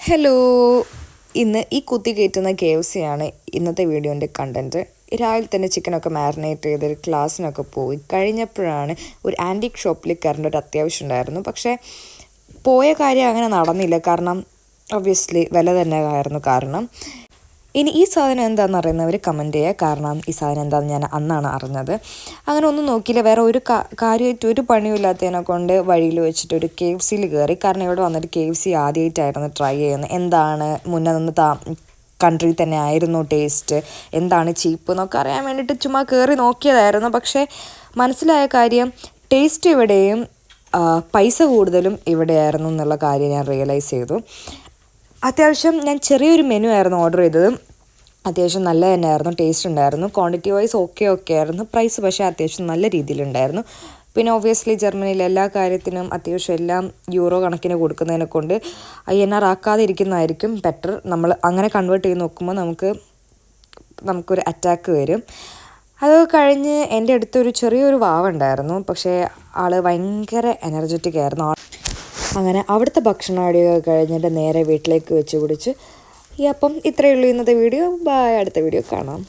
Hello, ഇന്ന് ഈ കുത്തി കയറ്റുന്ന KFC ആണ് ഇന്നത്തെ വീഡിയോൻ്റെ കണ്ടൻറ്റ്. രാവിലെ തന്നെ ചിക്കനൊക്കെ മാരിനേറ്റ് ചെയ്ത് ക്ലാസ്സിനൊക്കെ പോയി കഴിഞ്ഞപ്പോഴാണ് ഒരു ആൻറ്റിക് ഷോപ്പിൽ കയറേണ്ട ഒരു അത്യാവശ്യം ഉണ്ടായിരുന്നു. പക്ഷേ പോയ കാര്യം അങ്ങനെ നടന്നില്ല. കാരണം ഒബ്വിയസ്ലി വില തന്നെ ആയിരുന്നു കാരണം. ഇനി ഈ സാധനം എന്താണെന്ന് അറിയുന്നവർ കമൻറ്റ് ചെയ്യുക. കാരണം ഈ സാധനം എന്താണെന്ന് ഞാൻ അന്നാണ് അറിഞ്ഞത്. അങ്ങനെ ഒന്നും നോക്കിയില്ല. വേറെ ഒരു കാര്യമായിട്ട് ഒരു പണിയില്ലാത്തതിനെ കൊണ്ട് വഴിയിൽ വെച്ചിട്ട് ഒരു KFCയിൽ കയറി. കാരണം ഇവിടെ വന്നിട്ട് KFC ആദ്യമായിട്ടായിരുന്നു ട്രൈ ചെയ്യുന്നത്. എന്താണ് മുന്നേ നിന്ന് കൺട്രി തന്നെ ആയിരുന്നു ടേസ്റ്റ്, എന്താണ് ചീപ്പ് എന്നൊക്കെ അറിയാൻ വേണ്ടിയിട്ട് ചുമ്മാ കയറി നോക്കിയതായിരുന്നു. പക്ഷേ മനസ്സിലായ കാര്യം ടേസ്റ്റ് ഇവിടെയും പൈസ കൂടുതലും ഇവിടെയായിരുന്നു എന്നുള്ള കാര്യം ഞാൻ റിയലൈസ് ചെയ്തു. അത്യാവശ്യം ഞാൻ ചെറിയൊരു മെനു ആയിരുന്നു ഓർഡർ ചെയ്തത്. അത്യാവശ്യം നല്ല തന്നെയായിരുന്നു, ടേസ്റ്റ് ഉണ്ടായിരുന്നു. ക്വാണ്ടിറ്റി വൈസ് ഓക്കെ ആയിരുന്നു. പ്രൈസ് പക്ഷേ അത്യാവശ്യം നല്ല രീതിയിലുണ്ടായിരുന്നു. പിന്നെ ഒബ്വിയസ്ലി ജർമ്മനിയിൽ എല്ലാ കാര്യത്തിനും അത്യാവശ്യം എല്ലാം യൂറോ കണക്കിന് കൊടുക്കുന്നതിനെ കൊണ്ട് INR ആക്കാതെ ഇരിക്കുന്നതായിരിക്കും ബെറ്റർ. നമ്മൾ അങ്ങനെ കൺവേർട്ട് ചെയ്ത് നോക്കുമ്പോൾ നമുക്കൊരു അറ്റാക്ക് വരും. അത് കഴിഞ്ഞ് എൻ്റെ അടുത്തൊരു ചെറിയൊരു വാവുണ്ടായിരുന്നു. പക്ഷേ ആൾ ഭയങ്കര എനർജറ്റിക് ആയിരുന്നു. അങ്ങനെ അവിടുത്തെ ഭക്ഷണമടിയൊക്കെ കഴിഞ്ഞിട്ട് നേരെ വീട്ടിലേക്ക് വെച്ച് കുടിച്ച്. അപ്പം ഇത്രയേ ഉള്ളൂ ഇന്നത്തെ വീഡിയോ. ബൈ, അടുത്ത വീഡിയോ കാണാം.